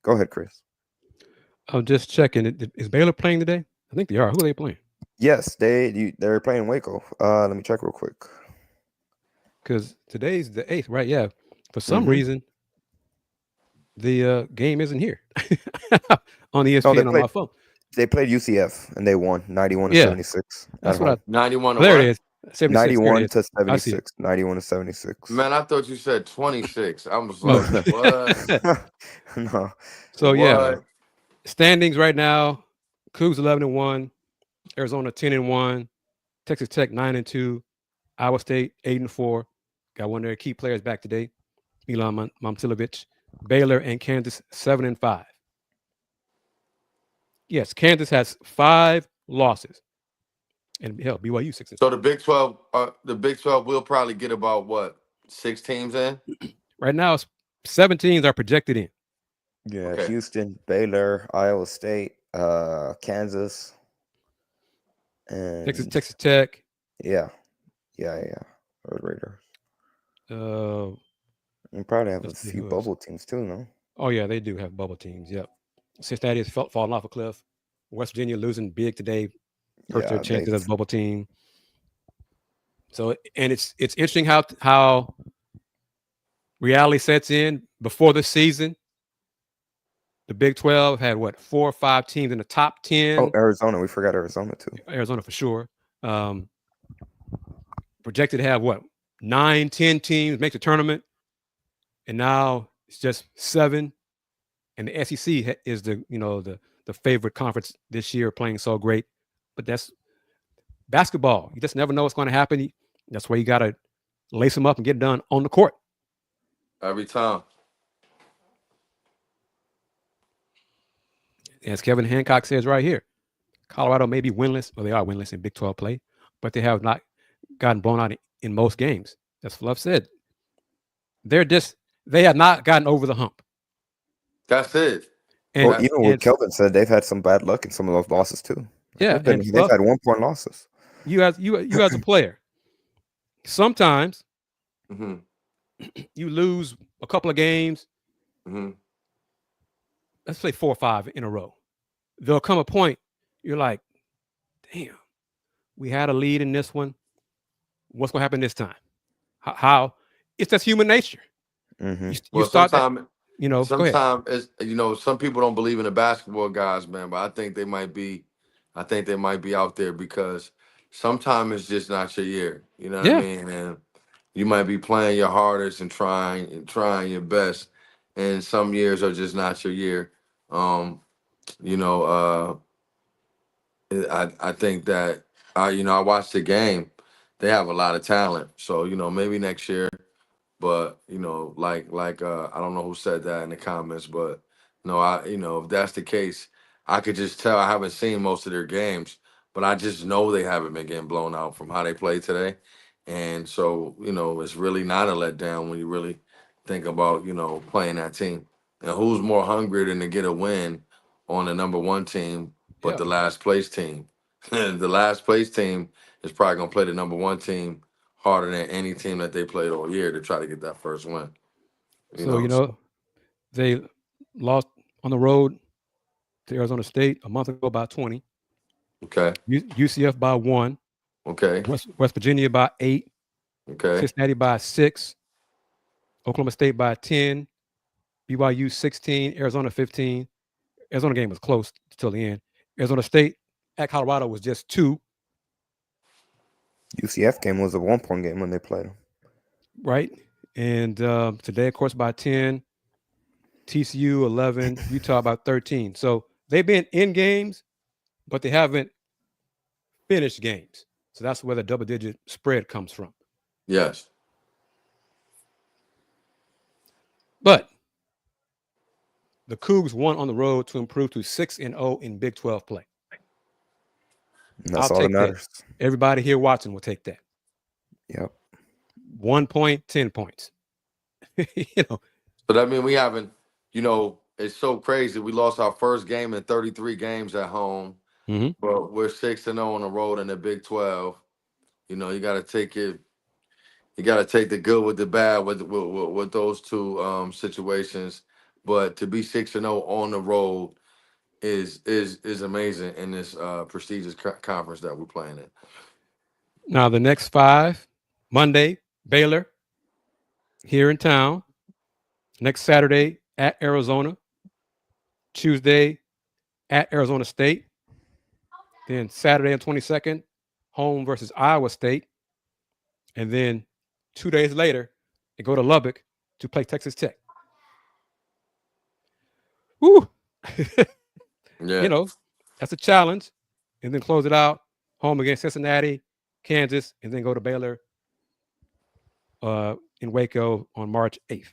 Go ahead, Kris. I'm just checking. Is Baylor playing today? I think they are. Who are they playing? Yes, they're playing Waco. Let me check real quick. Because today's the 8th, right? Yeah. For some reason, the game isn't here on ESPN on my phone. They played UCF and they won 91-76. That's what 91. There it is. 91 to 76. 91 to 76. Man, I thought you said 26. I was like, what? No. So yeah, standings right now: Cougs 11-1, Arizona 10-1, Texas Tech 9-2, Iowa State 8-4. Got one of their key players back today, Milan Momcilovic. Baylor and Kansas 7-5. Yes, Kansas has 5 losses, and hell, BYU 6. So the Big 12 will probably get about 6 teams in. Right now, 7 teams are projected in. Yeah, okay. Houston, Baylor, Iowa State, Kansas, and Texas Tech. Yeah. Road Raiders. You probably have a few bubble teams too, no? Oh yeah, they do have bubble teams. Yep. Cincinnati is falling off a cliff. West Virginia losing big today, hurt their chances as a bubble team. So, and it's interesting how reality sets in before the season. The Big 12 had 4 or 5 teams in the top 10. Oh, Arizona. We forgot Arizona too. Arizona for sure. Projected to have 9, 10 teams make the tournament. And now it's just 7. And the SEC is the favorite conference this year, playing so great. But that's basketball. You just never know what's going to happen. That's why you got to lace them up and get it done on the court. Every time. As Kevin Hancock says right here, Colorado may be winless. Well, they are winless in Big 12 play, but they have not gotten blown out in most games. As Fluff said, they have not gotten over the hump. That's it. And, well, even what Kelvin said, they've had some bad luck in some of those losses too. Yeah, they've had 1-point losses. You as a player, sometimes you lose a couple of games. Let's say 4 or 5 in a row. There'll come a point you're like, damn, we had a lead in this one. What's going to happen this time? How? It's just human nature. You start that, sometimes it's, some people don't believe in the basketball guys, man, but I think they might be out there because sometimes it's just not your year. You know what I mean? And you might be playing your hardest and trying your best, and some years are just not your year. I think that I watched the game. They have a lot of talent, so maybe next year. But I don't know who said that in the comments, but no, if that's the case, I could just tell. I haven't seen most of their games, but I just know they haven't been getting blown out from how they played today, and so it's really not a letdown when you really think about playing that team and who's more hungry than to get a win on the number 1 team, but the last place team. The last place team is probably gonna play the number 1 team harder than any team that they played all year to try to get that first win. They lost on the road to Arizona State a month ago by 20. Okay. UCF by 1. Okay. West Virginia by 8. Okay. Cincinnati by 6. Oklahoma State by 10. BYU 16. Arizona 15. Arizona game was close till the end. Arizona State at Colorado was just 2. UCF game was a 1-point game when they played them. Right. And today, of course, by 10. TCU 11. Utah by 13. So they've been in games, but they haven't finished games. So that's where the double-digit spread comes from. Yes. But the Cougs won on the road to improve to 6-0 in Big 12 play. That's all that matters. Everybody here watching will take that. Yep. 1 point, 10 points. So that means we haven't, it's so crazy. We lost our first game in 33 games at home, but we're 6-0 on the road in the Big 12. You got to take it. You got to take the good with the bad with those two situations. But to be 6-0 on the road is amazing in this prestigious conference that we're playing in. Now the next 5: Monday, Baylor here in town. Next Saturday at Arizona. Tuesday at Arizona State. Then Saturday on 22nd, home versus Iowa State. And then 2 days later, they go to Lubbock to play Texas Tech. Woo! Yeah. That's a challenge. And then close it out, home against Cincinnati, Kansas, and then go to Baylor in Waco on March 8th.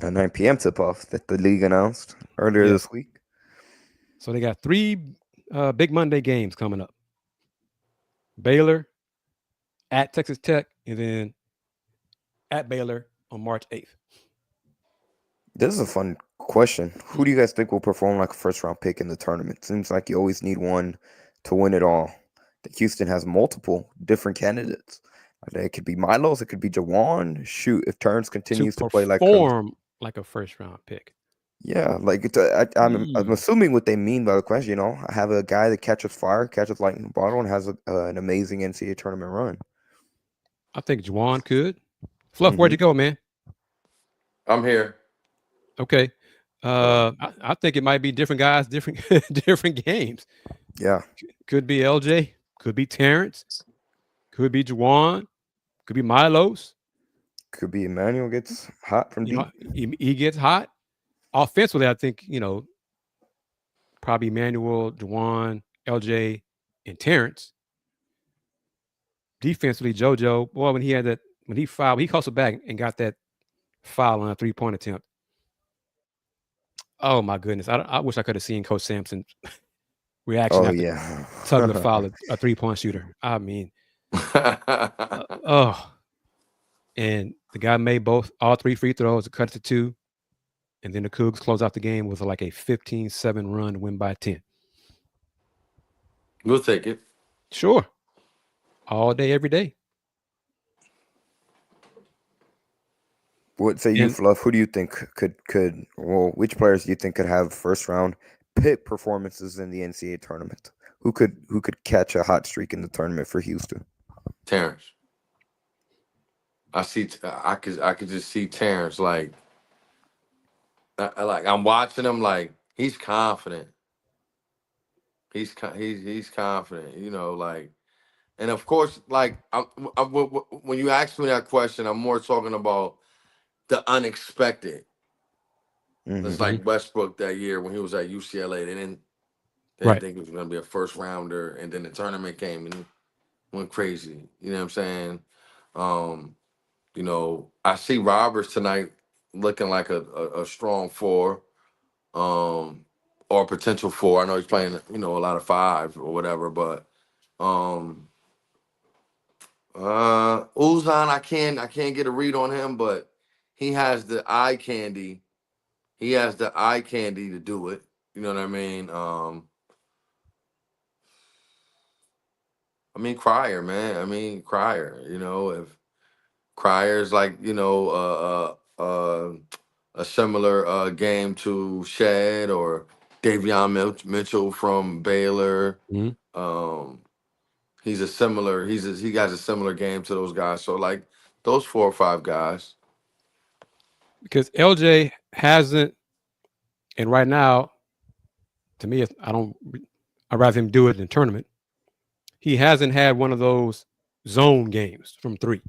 A 9 p.m. tip-off that the league announced earlier this week. So they got 3 big Monday games coming up. Baylor, at Texas Tech, and then at Baylor on March 8th. This is a fun question. Who do you guys think will perform like a first-round pick in the tournament? Seems like you always need one to win it all. Houston has multiple different candidates. It could be Milos. It could be Jawan. Shoot, if Turns continues to play like a first-round pick. Yeah, I'm assuming what they mean by the question. I have a guy that catches fire, catches lightning bottle, and has an amazing NCAA tournament run. I think Jawan could. Fluff, where'd you go, man? I'm here. Okay. I think it might be different guys, different games. Yeah. Could be LJ. Could be Terrence. Could be Jawan. Could be Milos. Could be Emmanuel gets hot from deep. He gets hot. Offensively, I think, probably Emmanuel, Jawan, LJ, and Terrence. Defensively, JoJo, boy, when he fouled, he hustled back and got that foul on a 3-point attempt. Oh my goodness. I wish I could have seen Coach Sampson's reaction after tugging the foul a 3-point shooter. I mean, and the guy made all 3 free throws, cut it to 2. And then the Cougs close out the game with like a 15-7 run to win by 10. We'll take it. Sure. All day, every day. What say you, Fluff? Who do you think which players do you think could have first round pick performances in the NCAA tournament? Who could catch a hot streak in the tournament for Houston? Terrence. I could just see Terrence like I'm watching him like he's confident. He's confident, you know, like, and of course, like when you ask me that question, I'm more talking about the unexpected. Mm-hmm. It's like Westbrook that year when he was at UCLA. They didn't think it was going to be a first rounder, and then the tournament came and went crazy. You know what I'm saying? You know, I see Roberts tonight looking like a strong 4, or a potential 4. I know he's playing, you know, a lot of 5 or whatever, but Uzan, I can't get a read on him, but he has the eye candy. He has the eye candy to do it. You know what I mean? Crier, man. Crier. You know, if Crier's like, you know, a similar game to Shed or Dayon Mitchell from Baylor. Mm-hmm. He has a similar game to those guys. So like those 4 or 5 guys. Because LJ hasn't, and right now, to me, I'd rather him do it in tournament. He hasn't had one of those zone games from 3.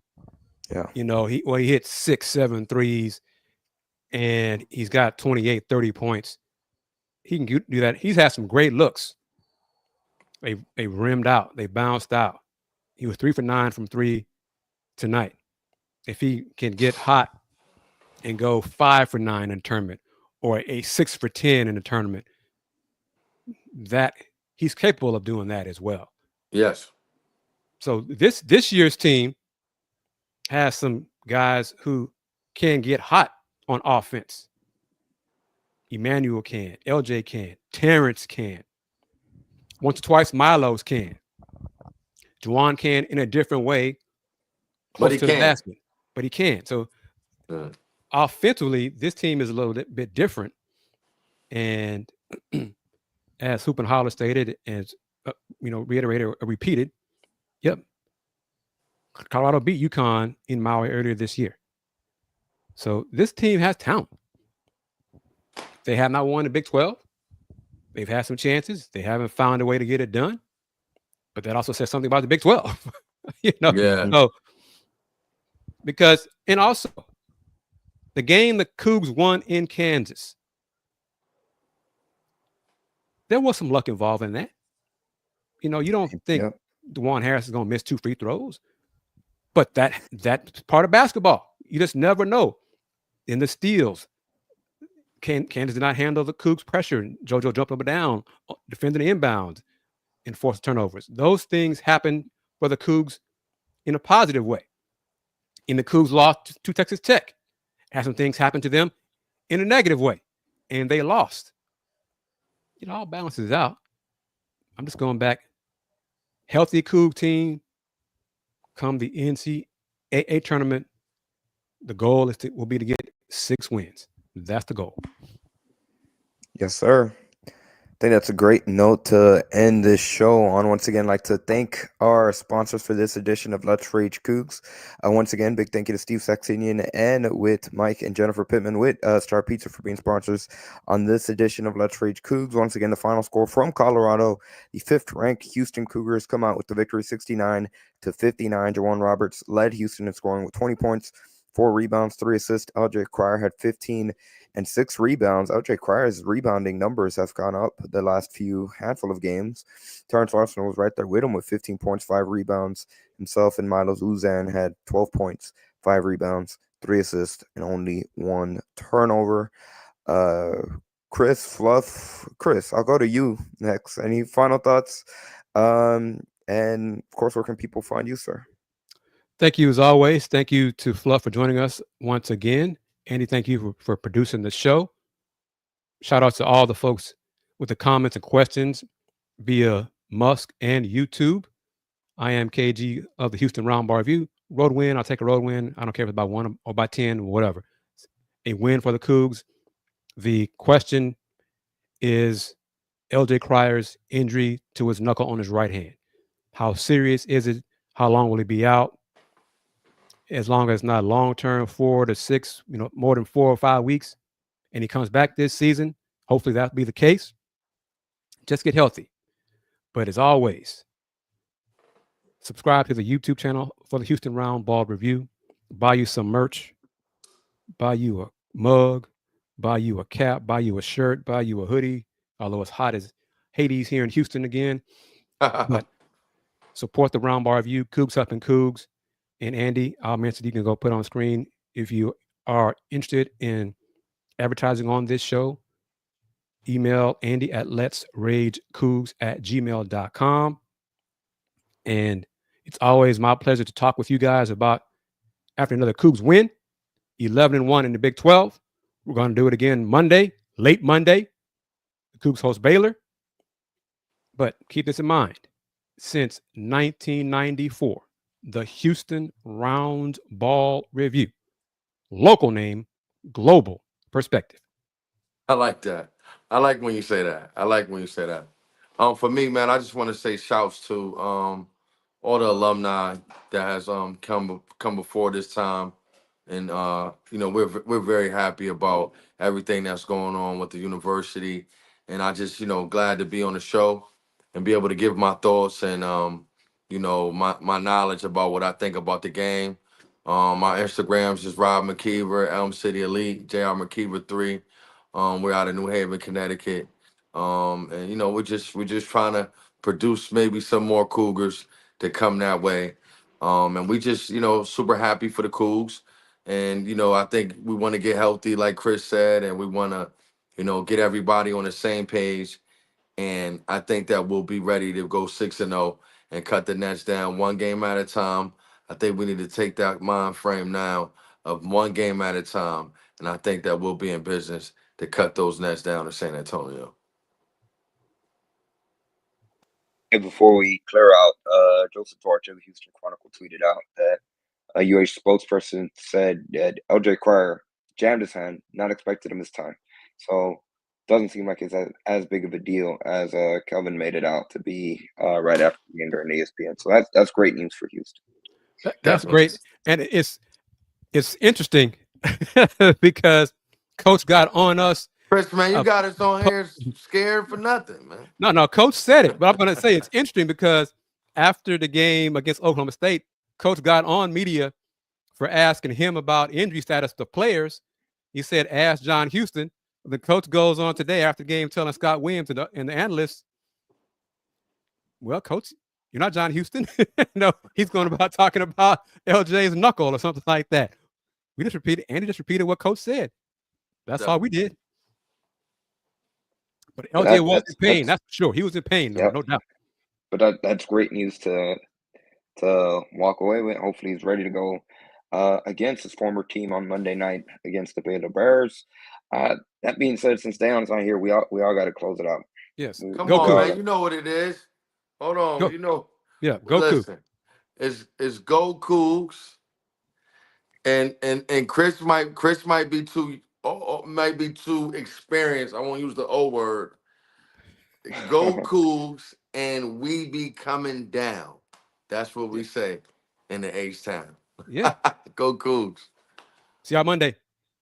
Yeah. You know, he hit 6-7 threes and he's got 28, 30 points. He can do that. He's had some great looks. They rimmed out. They bounced out. He was 3 for 9 from 3 tonight. If he can get hot and go 5 for 9 in a tournament or a 6 for 10 in a tournament, that he's capable of doing that as well. Yes. So this year's team has some guys who can get hot on offense. Emmanuel can, LJ can, Terrence can. Once or twice, Milos can. Juwan can in a different way, close to the basket, but he can. So offensively, this team is a little bit different. And as Hoop and Holler stated, and reiterated or repeated, yep, Colorado beat UConn in Maui earlier this year. So this team has talent. They have not won the Big 12. They've had some chances. They haven't found a way to get it done. But that also says something about the Big 12. Yeah. So, and also, the game the Cougs won in Kansas, there was some luck involved in that. You know, you don't think DeJuan Harris is going to miss 2 free throws, but that's part of basketball. You just never know. In the steals, Kansas did not handle the Cougs' pressure. JoJo jumped up and down, defending the inbound, and forced turnovers. Those things happen for the Cougs in a positive way. And the Cougs lost to Texas Tech. Had some things happen to them in a negative way, and they lost. It all balances out. I'm just going back. Healthy Coug team come the NCAA tournament. The goal will be to get 6 wins. That's the goal. Yes, sir. I think that's a great note to end this show on. Once again, I'd like to thank our sponsors for this edition of Let's Rage Coogs. Once again, big thank you to Steve Saxenian and with Mike and Jennifer Pittman with Star Pizza for being sponsors on this edition of Let's Rage Coogs. Once again, the final score from Colorado, the 5th-ranked Houston Cougars come out with the victory 69-59. Juwan Roberts led Houston in scoring with 20 points, 4 rebounds, 3 assists. LJ Crier had 15 and 6 rebounds. LJ Crier's rebounding numbers have gone up the last handful of games. Terrence Larson was right there with him with 15 points, 5 rebounds. Himself and Milos Uzan had 12 points, 5 rebounds, 3 assists, and only 1 turnover. Kris, Fluff. Kris, I'll go to you next. Any final thoughts? And of course, where can people find you, sir? Thank you as always. Thank you to Fluff for joining us once again. Andy, thank you for producing the show. shout out to all the folks with the comments and questions via Musk and YouTube. I am KG of the Houston Roundball Review. Road win, I'll take a road win. I don't care if it's by 1 or by 10, whatever. A win for the Cougs. The question is LJ Cryer's injury to his knuckle on his right hand. How serious is it? How long will he be out? As long as not long-term, 4 to 6, more than 4 or 5 weeks, and he comes back this season, hopefully that'll be the case. Just get healthy. But as always, subscribe to the YouTube channel for the Houston Roundball Review. Buy you some merch. Buy you a mug. Buy you a cap. Buy you a shirt. Buy you a hoodie. Although it's hot as Hades here in Houston again. But support the Roundball Review. Cougs up and Cougs. And Andy, I'll mention you can go put on screen if you are interested in advertising on this show. Email Andy at letsragecoogs@gmail.com. And it's always my pleasure to talk with you guys about after another Cougs win, 11-1 in the Big 12. We're going to do it again Monday, late Monday. The Cougs host Baylor. But keep this in mind. Since 1994, the Houston Roundball Review. Local name, global perspective. I like that. I like when you say that. For me, man, I just want to say shouts to all the alumni that has come before this time, and we're very happy about everything that's going on with the university, and I just glad to be on the show and be able to give my thoughts and my knowledge about what I think about the game. My Instagram's just Rob McKiver, Elm City Elite, JR McKiver 3. We're out of New Haven, Connecticut. And we're just trying to produce maybe some more Cougars to come that way. And we just, super happy for the Cougs. And, I think we want to get healthy, like Kris said, and we want to, get everybody on the same page. And I think that we'll be ready to go 6-0 and cut the nets down one game at a time. I think we need to take that mind frame now of one game at a time. And I think that we'll be in business to cut those nets down to San Antonio. And before we clear out, Joseph Torch of the Houston Chronicle tweeted out that a UH spokesperson said that LJ Cryer jammed his hand, not expected him this time. So doesn't seem like it's as big of a deal as Kelvin made it out to be right after the game during ESPN. So that's great news for Houston. That's great. And it's interesting because Coach got on us. Chris, man, you got us on here scared for nothing, man. No, Coach said it. But I'm going to say it's interesting because after the game against Oklahoma State, Coach got on media for asking him about injury status of players. He said, ask John Houston. The coach goes on today after the game telling Scott Williams and the analysts, well, Coach, you're not John Houston. No, he's going about talking about LJ's knuckle or something like that. Andy just repeated what Coach said. That's all we did. But LJ was in pain. That's for sure. He was in pain, no doubt. But that's great news to walk away with. Hopefully he's ready to go against his former team on Monday night against the Baylor Bears. That being said, since Dayon's not here, we all got to close it out. Yes. Come on, man. You know what it is. Hold on. Go. Yeah, go listen. It's go Cougs. And Kris might be too experienced. I won't use the O word. Go Cougs, and we be coming down. That's what we say in the H-Town. Yeah. Go Cougs. See y'all Monday.